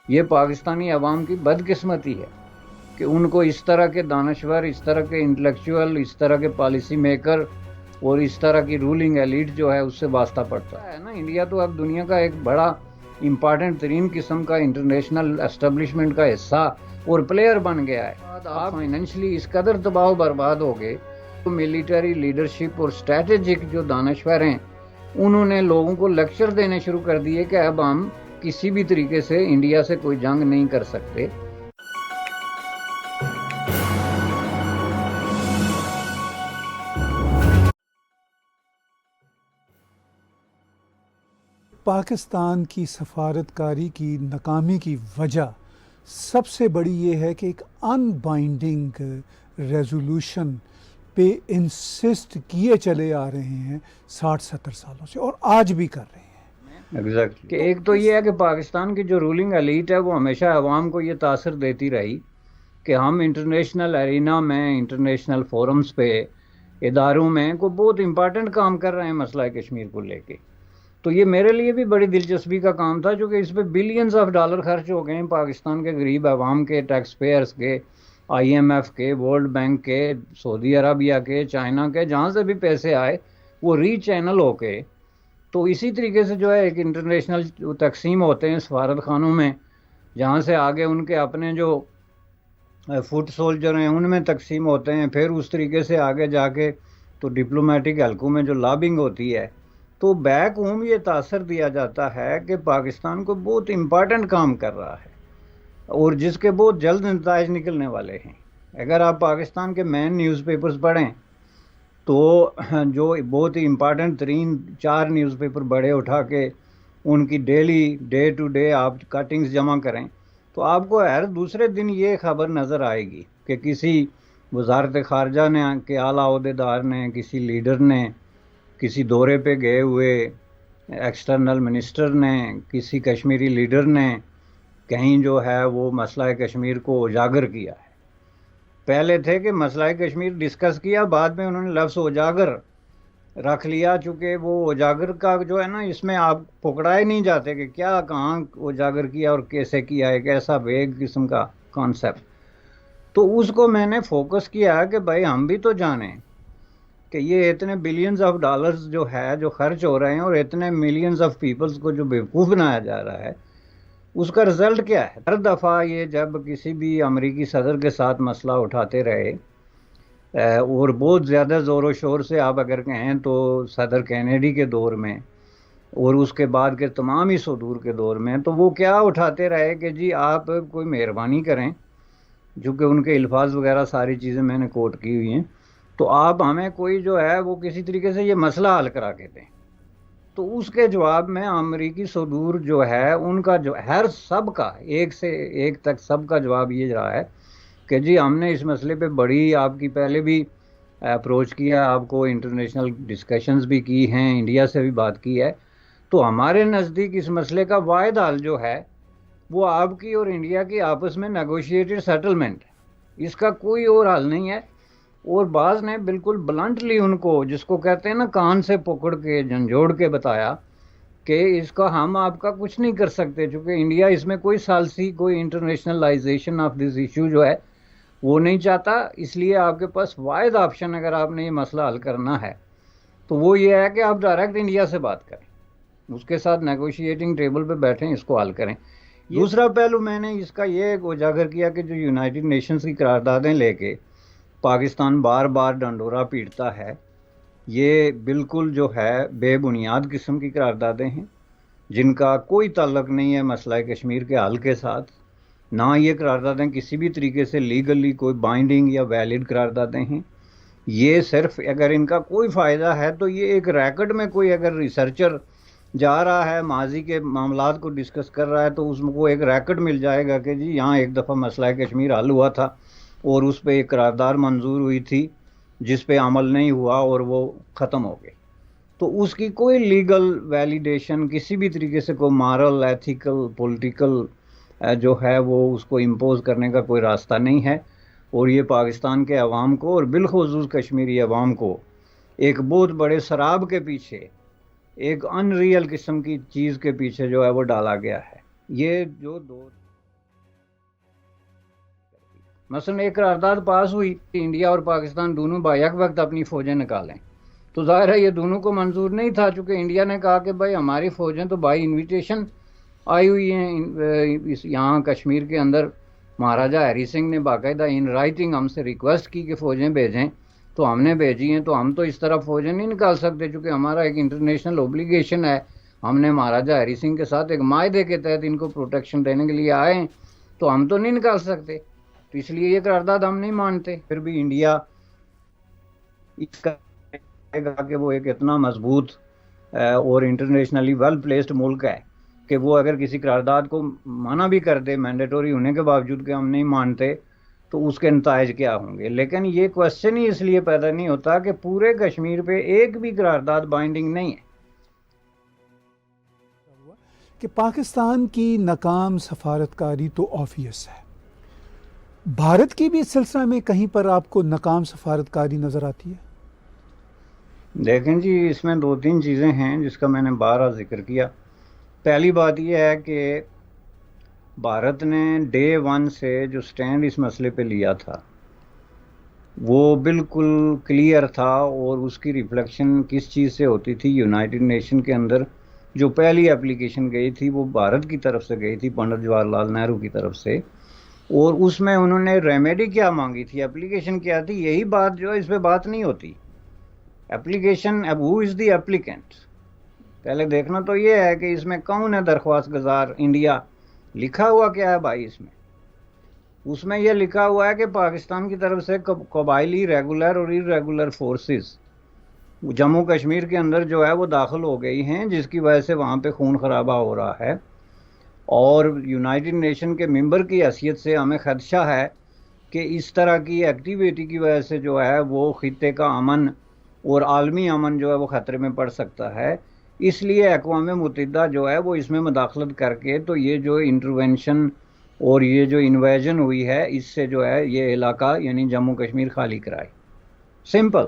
یہ پاکستانی عوام کی بدقسمتی ہے کہ ان کو اس طرح کے دانشور، اس طرح کے انٹلیکچوئل، اس طرح کے پالیسی میکر اور اس طرح کی رولنگ ایلیٹ جو ہے اس سے واسطہ پڑتا ہے نا۔ انڈیا تو اب دنیا کا ایک بڑا امپارٹنٹ ترین قسم کا انٹرنیشنل اسٹیبلشمنٹ کا حصہ اور پلیئر بن گیا ہے۔ آپ فائنینشلی اس قدر تباہ و برباد ہو گئے، ملٹری لیڈرشپ اور اسٹریٹجک جو دانشور ہیں انہوں نے لوگوں کو لیکچر دینے شروع کر دیے کہ اب ہم کسی بھی طریقے سے انڈیا سے کوئی جنگ نہیں کر سکتے۔ پاکستان کی سفارتکاری کی ناکامی کی وجہ سب سے بڑی یہ ہے کہ ایک ان بائنڈنگ ریزولوشن پہ انسسٹ کیے چلے آ رہے ہیں 60-70 سالوں سے، اور آج بھی کر رہے ہیں۔ ایگزیکٹلی کہ ایک تو یہ ہے کہ پاکستان کی جو رولنگ ایلیٹ ہے وہ ہمیشہ عوام کو یہ تاثر دیتی رہی کہ ہم انٹرنیشنل ارینا میں، انٹرنیشنل فورمز پہ، اداروں میں کو بہت امپارٹنٹ کام کر رہے ہیں مسئلہ کشمیر کو لے کے۔ تو یہ میرے لیے بھی بڑی دلچسپی کا کام تھا، چونکہ اس پہ بلینز آف ڈالر خرچ ہو گئے ہیں پاکستان کے غریب عوام کے، ٹیکس پیئرز کے، آئی ایم ایف کے، ورلڈ بینک کے، سعودی عربیہ کے، چائنا کے، جہاں سے بھی پیسے آئے وہ ری چینل ہو کے۔ تو اسی طریقے سے جو ہے ایک انٹرنیشنل تقسیم ہوتے ہیں سفارت خانوں میں، جہاں سے آگے ان کے اپنے جو فٹ سولجر ہیں ان میں تقسیم ہوتے ہیں، پھر اس طریقے سے آگے جا کے تو ڈپلومیٹک حلقوں میں جو لابنگ ہوتی ہے، تو بیک ہوم یہ تاثر دیا جاتا ہے کہ پاکستان کو بہت امپارٹنٹ کام کر رہا ہے اور جس کے بہت جلد نتائج نکلنے والے ہیں۔ اگر آپ پاکستان کے مین نیوز پیپرز پڑھیں تو جو بہت ہی امپارٹنٹ ترین 4 نیوز پیپر بڑے اٹھا کے ان کی ڈیلی ڈے ٹو ڈے آپ کٹنگز جمع کریں تو آپ کو ہر دوسرے دن یہ خبر نظر آئے گی کہ کسی وزارت خارجہ نے کے اعلیٰ عہدیدار نے، کسی لیڈر نے، کسی دورے پہ گئے ہوئے ایکسٹرنل منسٹر نے، کسی کشمیری لیڈر نے کہیں جو ہے وہ مسئلہ کشمیر کو اجاگر کیا ہے۔ پہلے تھے کہ مسئلہ کشمیر ڈسکس کیا، بعد میں انہوں نے لفظ اجاگر رکھ لیا، چونکہ وہ اجاگر کا جو ہے نا اس میں آپ پکڑائے نہیں جاتے کہ کیا کہاں اجاگر کیا اور کیسے کیا، ایک ایسا ویگ قسم کا کانسیپٹ۔ تو اس کو میں نے فوکس کیا کہ بھائی ہم بھی تو جانیں کہ یہ اتنے بلینز آف ڈالرز جو ہے جو خرچ ہو رہے ہیں اور اتنے ملینز آف پیپلز کو جو بیوقوف بنایا جا رہا ہے اس کا رزلٹ کیا ہے۔ ہر دفعہ یہ جب کسی بھی امریکی صدر کے ساتھ مسئلہ اٹھاتے رہے اور بہت زیادہ زور و شور سے آپ اگر کہیں تو صدر کینیڈی کے دور میں اور اس کے بعد کے تمام ہی صدور کے دور میں، تو وہ کیا اٹھاتے رہے کہ جی آپ کوئی مہربانی کریں، جو کہ ان کے الفاظ وغیرہ ساری چیزیں میں نے کوٹ کی ہوئی ہیں، تو آپ ہمیں کوئی جو ہے وہ کسی طریقے سے یہ مسئلہ حل کرا کے دیں۔ تو اس کے جواب میں امریکی صدور جو ہے ان کا جو ہر سب کا ایک سے ایک تک سب کا جواب یہ رہا ہے کہ جی ہم نے اس مسئلے پہ بڑی آپ کی پہلے بھی اپروچ کیا، آپ کو انٹرنیشنل ڈسکشنز بھی کی ہیں، انڈیا سے بھی بات کی ہے، تو ہمارے نزدیک اس مسئلے کا واحد حل جو ہے وہ آپ کی اور انڈیا کی آپس میں نیگوشیٹڈ سیٹلمنٹ ہے، اس کا کوئی اور حل نہیں ہے۔ اور بعض نے بالکل بلنٹلی ان کو، جس کو کہتے ہیں نا کان سے پکڑ کے جھنجھوڑ کے بتایا کہ اس کا ہم آپ کا کچھ نہیں کر سکتے، چونکہ انڈیا اس میں کوئی ثالثی، کوئی انٹرنیشنلائزیشن آف دس ایشو جو ہے وہ نہیں چاہتا، اس لیے آپ کے پاس واحد آپشن اگر آپ نے یہ مسئلہ حل کرنا ہے تو وہ یہ ہے کہ آپ ڈائریکٹ انڈیا سے بات کریں، اس کے ساتھ نیگوشیٹنگ ٹیبل پہ بیٹھیں، اس کو حل کریں۔ دوسرا پہلو میں نے اس کا یہ اجاگر کیا کہ جو یونائٹڈ نیشنز کی قراردادیں لے کے پاکستان بار بار ڈنڈورا پیٹتا ہے، یہ بالکل جو ہے بے بنیاد قسم کی قراردادیں ہیں جن کا کوئی تعلق نہیں ہے مسئلہ کشمیر کے حل کے ساتھ، نہ یہ قراردادیں کسی بھی طریقے سے لیگلی کوئی بائنڈنگ یا ویلڈ قراردادیں ہیں۔ یہ صرف اگر ان کا کوئی فائدہ ہے تو یہ ایک ریکٹ میں کوئی اگر ریسرچر جا رہا ہے ماضی کے معاملات کو ڈسکس کر رہا ہے تو اس کو ایک ریکٹ مل جائے گا کہ جی یہاں ایک دفعہ مسئلہ کشمیر حل ہوا تھا اور اس پہ ایک قرارداد منظور ہوئی تھی جس پہ عمل نہیں ہوا اور وہ ختم ہو گئی۔ تو اس کی کوئی لیگل ویلیڈیشن کسی بھی طریقے سے کوئی مارل، ایتھیکل، پولیٹیکل جو ہے وہ اس کو امپوز کرنے کا کوئی راستہ نہیں ہے، اور یہ پاکستان کے عوام کو اور بالخصوص کشمیری عوام کو ایک بہت بڑے سراب کے پیچھے، ایک ان ریئل قسم کی چیز کے پیچھے جو ہے وہ ڈالا گیا ہے۔ یہ جو دو مثلا ایک قرارداد پاس ہوئی کہ انڈیا اور پاکستان دونوں بیک وقت اپنی فوجیں نکالیں، تو ظاہر ہے یہ دونوں کو منظور نہیں تھا، چونکہ انڈیا نے کہا کہ بھائی ہماری فوجیں تو بائی انویٹیشن آئی ہوئی ہیں یہاں کشمیر کے اندر، مہاراجہ ہری سنگھ نے باقاعدہ ان رائٹنگ ہم سے ریکویسٹ کی کہ فوجیں بھیجیں، تو ہم نے بھیجی ہیں، تو ہم تو اس طرح فوجیں نہیں نکال سکتے، چونکہ ہمارا ایک انٹرنیشنل اوبلیگیشن ہے، ہم نے مہاراجہ ہری سنگھ کے ساتھ ایک معاہدے کے تحت ان کو پروٹیکشن دینے کے لیے آئے ہیں، تو ہم تو نہیں نکال سکتے، تو اس لیے یہ قرارداد ہم نہیں مانتے۔ پھر بھی انڈیا اس کا کہے گا کہ وہ ایک اتنا مضبوط اور انٹرنیشنلی ویل پلیسڈ ملک ہے کہ وہ اگر کسی قرارداد کو منع بھی کر دے مینڈیٹوری ہونے کے باوجود کہ ہم نہیں مانتے، تو اس کے نتائج کیا ہوں گے۔ لیکن یہ کوشچن ہی اس لیے پیدا نہیں ہوتا کہ پورے کشمیر پہ ایک بھی قرارداد بائنڈنگ نہیں ہے۔ کہ پاکستان کی ناکام سفارتکاری تو آبویس ہے، بھارت کی بھی اس سلسلہ میں کہیں پر آپ کو ناکام سفارتکاری نظر آتی ہے؟ دیکھیں جی، اس میں دو تین چیزیں ہیں جس کا میں نے بارہا ذکر کیا۔ پہلی بات یہ ہے کہ بھارت نے ڈے ون سے جو سٹینڈ اس مسئلے پہ لیا تھا وہ بالکل کلیئر تھا، اور اس کی ریفلیکشن کس چیز سے ہوتی تھی؟ یونائٹڈ نیشن کے اندر جو پہلی اپلیکیشن گئی تھی وہ بھارت کی طرف سے گئی تھی، پنڈت جواہر لال نہرو کی طرف سے، اور اس میں انہوں نے ریمیڈی کیا مانگی تھی، اپلیکیشن کیا تھی، یہی بات جو ہے اس پہ بات نہیں ہوتی۔ اپلیکیشن اب ہو از دی اپلیکینٹ، پہلے دیکھنا تو یہ ہے کہ اس میں کون ہے درخواست گزار۔ انڈیا لکھا ہوا کیا ہے بھائی اس میں یہ لکھا ہوا ہے کہ پاکستان کی طرف سے قبائلی ریگولر اور ار ریگولر فورسز جموں کشمیر کے اندر جو ہے وہ داخل ہو گئی ہیں، جس کی وجہ سے وہاں پہ خون خرابہ ہو رہا ہے، اور یونائٹڈ نیشن کے ممبر کی حیثیت سے ہمیں خدشہ ہے کہ اس طرح کی ایکٹیویٹی کی وجہ سے جو ہے وہ خطے کا امن اور عالمی امن جو ہے وہ خطرے میں پڑ سکتا ہے۔ اس لیے اقوام متحدہ جو ہے وہ اس میں مداخلت کر کے تو یہ جو انٹروینشن اور یہ جو انویژن ہوئی ہے اس سے جو ہے یہ علاقہ یعنی جموں کشمیر خالی کرائی، سمپل۔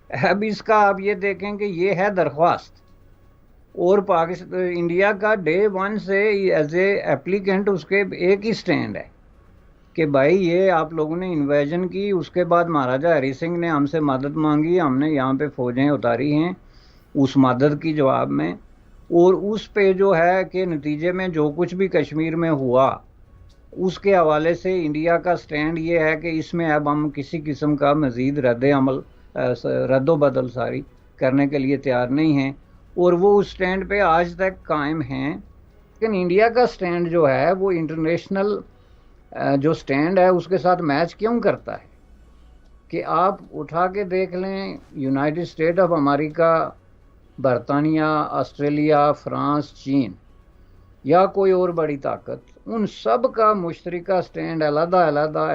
اب اس کا آپ یہ دیکھیں کہ یہ ہے درخواست، اور انڈیا کا ڈے ون سے ایز اے ایپلیکینٹ اس کے ایک ہی سٹینڈ ہے کہ بھائی یہ آپ لوگوں نے انویژن کی، اس کے بعد مہاراجہ ہری سنگھ نے ہم سے مدد مانگی، ہم نے یہاں پہ فوجیں اتاری ہیں اس مدد کی جواب میں، اور اس پہ جو ہے کہ نتیجے میں جو کچھ بھی کشمیر میں ہوا اس کے حوالے سے انڈیا کا سٹینڈ یہ ہے کہ اس میں اب ہم کسی قسم کا مزید رد و بدل کرنے کے لیے تیار نہیں ہیں، اور وہ اس سٹینڈ پہ آج تک قائم ہیں۔ لیکن انڈیا کا سٹینڈ جو ہے وہ انٹرنیشنل جو سٹینڈ ہے اس کے ساتھ میچ کیوں کرتا ہے؟ کہ آپ اٹھا کے دیکھ لیں، یونائٹڈ اسٹیٹ آف امریکہ، برطانیہ، آسٹریلیا، فرانس، چین یا کوئی اور بڑی طاقت، ان سب کا مشترکہ سٹینڈ علیحدہ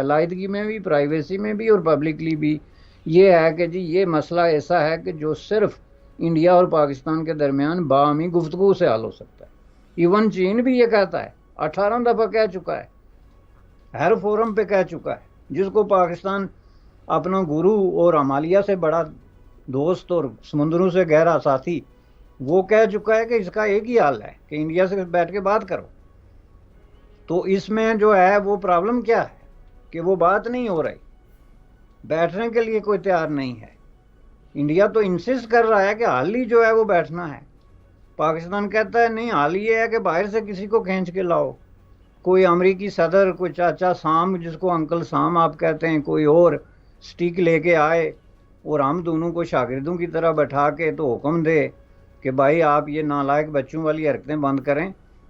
علیحدگی میں بھی، پرائیویسی میں بھی اور پبلکلی بھی یہ ہے کہ جی یہ مسئلہ ایسا ہے کہ جو صرف انڈیا اور پاکستان کے درمیان باہمی گفتگو سے حل ہو سکتا ہے۔ ایون چین بھی یہ کہتا ہے، 18 دفعہ کہہ چکا ہے، ہر فورم پہ کہہ چکا ہے، جس کو پاکستان اپنا گرو اور ہمالیہ سے بڑا دوست اور سمندروں سے گہرا ساتھی، وہ کہہ چکا ہے کہ اس کا ایک ہی حل ہے کہ انڈیا سے بیٹھ کے بات کرو۔ تو اس میں جو ہے وہ پرابلم کیا ہے کہ وہ بات نہیں ہو رہی، بیٹھنے کے لیے کوئی تیار نہیں ہے۔ انڈیا تو انسسٹ کر رہا ہے کہ حل ہی جو ہے وہ بیٹھنا ہے، پاکستان کہتا ہے نہیں، حل یہ ہے کہ باہر سے کسی کو کھینچ کے لاؤ، کوئی امریکی صدر، کوئی چاچا سام جس کو انکل سام آپ کہتے ہیں، کوئی اور سٹیک لے کے آئے اور ہم دونوں کو شاگردوں کی طرح بٹھا کے تو حکم دے کہ بھائی آپ یہ نالائق بچوں والی حرکتیں بند کریں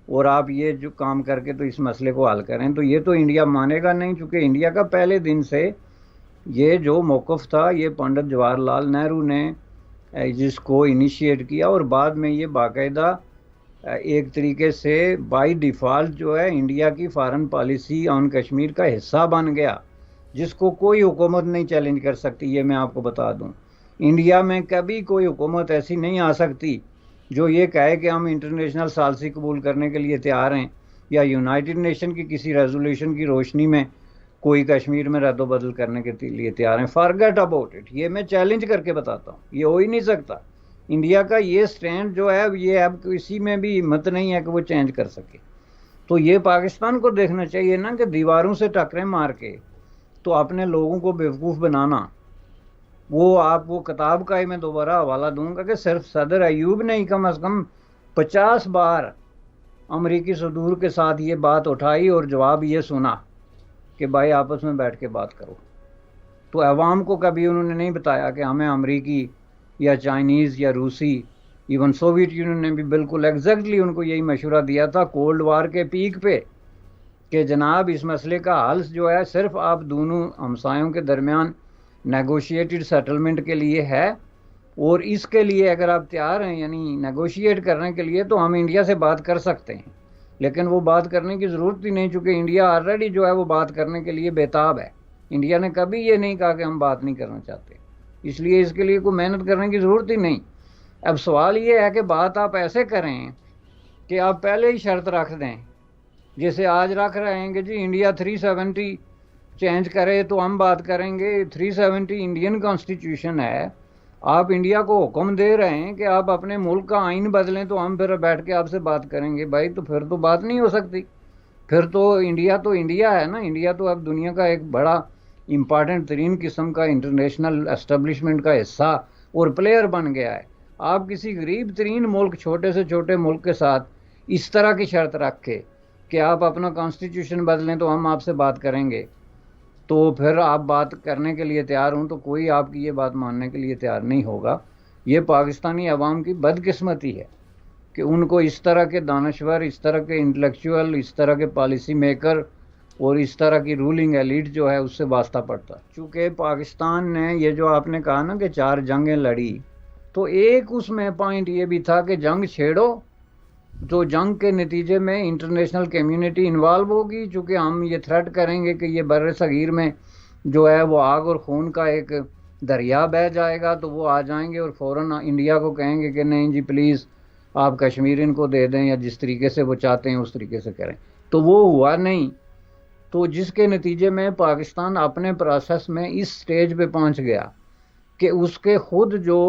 اور آپ یہ جو کام کر کے تو اس مسئلے کو حل کریں، تو یہ تو انڈیا مانے گا نہیں، چونکہ انڈیا کا پہلے دن سے یہ جو موقف تھا یہ پنڈت جواہر لال نہرو نے جس کو انیشیٹ کیا، اور بعد میں یہ باقاعدہ ایک طریقے سے بائی ڈیفالٹ جو ہے انڈیا کی فارن پالیسی آن کشمیر کا حصہ بن گیا، جس کو کوئی حکومت نہیں چیلنج کر سکتی۔ یہ میں آپ کو بتا دوں، انڈیا میں کبھی کوئی حکومت ایسی نہیں آ سکتی جو یہ کہے کہ ہم انٹرنیشنل ثالثی قبول کرنے کے لیے تیار ہیں، یا یونائٹڈ نیشن کی کسی ریزولوشن کی روشنی میں کوئی کشمیر میں رد و بدل کرنے کے لیے تیار ہیں۔ فارگیٹ اباؤٹ اٹ، یہ میں چیلنج کر کے بتاتا ہوں، یہ ہو ہی نہیں سکتا۔ انڈیا کا یہ سٹینڈ جو ہے یہ اب کسی میں بھی ہمت نہیں ہے کہ وہ چینج کر سکے۔ تو یہ پاکستان کو دیکھنا چاہیے نا کہ دیواروں سے ٹکریں مار کے تو اپنے لوگوں کو بیوقوف بنانا، وہ کتاب کا ہی میں دوبارہ حوالہ دوں گا کہ صرف صدر ایوب نے ہی کم از کم 50 بار امریکی صدور کے ساتھ یہ بات اٹھائی اور جواب یہ سنا کہ بھائی آپس میں بیٹھ کے بات کرو. تو عوام کو کبھی انہوں نے نہیں بتایا کہ ہمیں امریکی یا چائنیز یا روسی، ایون سوویت یونین نے بھی بالکل ایگزیکٹلی ان کو یہی مشورہ دیا تھا کولڈ وار کے پیک پہ کہ جناب اس مسئلے کا حل جو ہے صرف آپ دونوں ہمسایوں کے درمیان نیگوشیٹڈ سیٹلمنٹ کے لیے ہے، اور اس کے لیے اگر آپ تیار ہیں یعنی نیگوشیٹ کرنے کے لیے تو ہم انڈیا سے بات کر سکتے ہیں، لیکن وہ بات کرنے کی ضرورت ہی نہیں چونکہ انڈیا آلریڈی جو ہے وہ بات کرنے کے لیے بےتاب ہے. انڈیا نے کبھی یہ نہیں کہا کہ ہم بات نہیں کرنا چاہتے، اس لیے اس کے لیے کوئی محنت کرنے کی ضرورت ہی نہیں. اب سوال یہ ہے کہ بات آپ ایسے کریں کہ آپ پہلے ہی شرط رکھ دیں، جیسے آج رکھ رہے ہیں کہ جی انڈیا 370 چینج کرے تو ہم بات کریں گے. 370 انڈین کانسٹیٹیوشن ہے، آپ انڈیا کو حکم دے رہے ہیں کہ آپ اپنے ملک کا آئین بدلیں تو ہم پھر بیٹھ کے آپ سے بات کریں گے. بھائی تو پھر تو بات نہیں ہو سکتی، پھر تو انڈیا ہے نا. انڈیا تو اب دنیا کا ایک بڑا امپارٹنٹ ترین قسم کا انٹرنیشنل اسٹیبلشمنٹ کا حصہ اور پلیئر بن گیا ہے. آپ کسی غریب ترین ملک، چھوٹے سے چھوٹے ملک کے ساتھ اس طرح کی شرط رکھ کے کہ آپ اپنا کانسٹیٹیوشن بدلیں تو ہم آپ سے بات کریں گے، تو پھر آپ بات کرنے کے لیے تیار ہوں تو کوئی آپ کی یہ بات ماننے کے لیے تیار نہیں ہوگا. یہ پاکستانی عوام کی بدقسمتی ہے کہ ان کو اس طرح کے دانشور، اس طرح کے انٹلیکچوئل، اس طرح کے پالیسی میکر اور اس طرح کی رولنگ ایلیٹ جو ہے اس سے واسطہ پڑتا. چونکہ پاکستان نے یہ جو آپ نے کہا نا کہ 4 جنگیں لڑی، تو ایک اس میں پوائنٹ یہ بھی تھا کہ جنگ چھیڑو تو جنگ کے نتیجے میں انٹرنیشنل کمیونٹی انوالو ہوگی، چونکہ ہم یہ تھریٹ کریں گے کہ یہ بر صغیر میں جو ہے وہ آگ اور خون کا ایک دریا بہہ جائے گا، تو وہ آ جائیں گے اور فوراً انڈیا کو کہیں گے کہ نہیں جی پلیز آپ کشمیر ان کو دے دیں، یا جس طریقے سے وہ چاہتے ہیں اس طریقے سے کریں. تو وہ ہوا نہیں، تو جس کے نتیجے میں پاکستان اپنے پروسیس میں اس سٹیج پہ پہنچ گیا کہ اس کے خود جو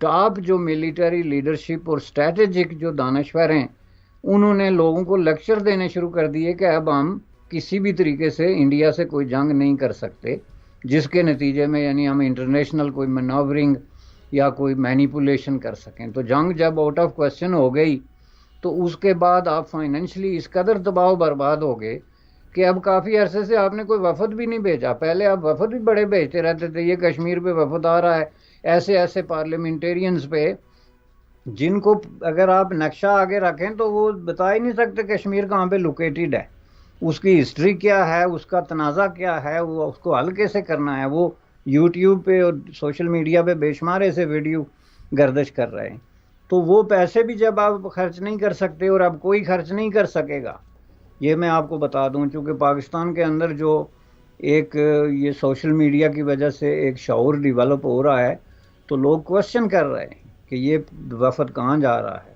ٹاپ جو ملیٹری لیڈرشپ اور اسٹریٹجک جو دانشور ہیں انہوں نے لوگوں کو لیکچر دینے شروع کر دیے کہ اب ہم کسی بھی طریقے سے انڈیا سے کوئی جنگ نہیں کر سکتے، جس کے نتیجے میں یعنی ہم انٹرنیشنل کوئی مینوورنگ یا کوئی مینیپولیشن کر سکیں. تو جنگ جب آؤٹ آف کوسچن ہو گئی تو اس کے بعد آپ فائنینشلی اس قدر تباہ و برباد ہو گئے کہ اب کافی عرصے سے آپ نے کوئی وفد بھی نہیں بھیجا. پہلے آپ وفد بھی بڑے بھیجتے رہتے تھے، یہ کشمیر پہ وفد آ رہا ہے، ایسے پارلیمنٹیرینز پہ جن کو اگر آپ نقشہ آگے رکھیں تو وہ بتا ہی نہیں سکتے کشمیر کہاں پہ لوکیٹڈ ہے، اس کی ہسٹری کیا ہے، اس کا تنازع کیا ہے، وہ اس کو حل کیسے کرنا ہے. وہ یوٹیوب پہ اور سوشل میڈیا پہ بے شمار ایسے ویڈیو گردش کر رہے ہیں. تو وہ پیسے بھی جب آپ خرچ نہیں کر سکتے اور اب کوئی خرچ نہیں کر سکے گا، یہ میں آپ کو بتا دوں. چونکہ پاکستان کے اندر جو ایک یہ سوشل میڈیا کی وجہ سے ایک شعور ڈیولپ ہو رہا ہے، تو لوگ کوشچن کر رہے ہیں کہ یہ وفد کہاں جا رہا ہے.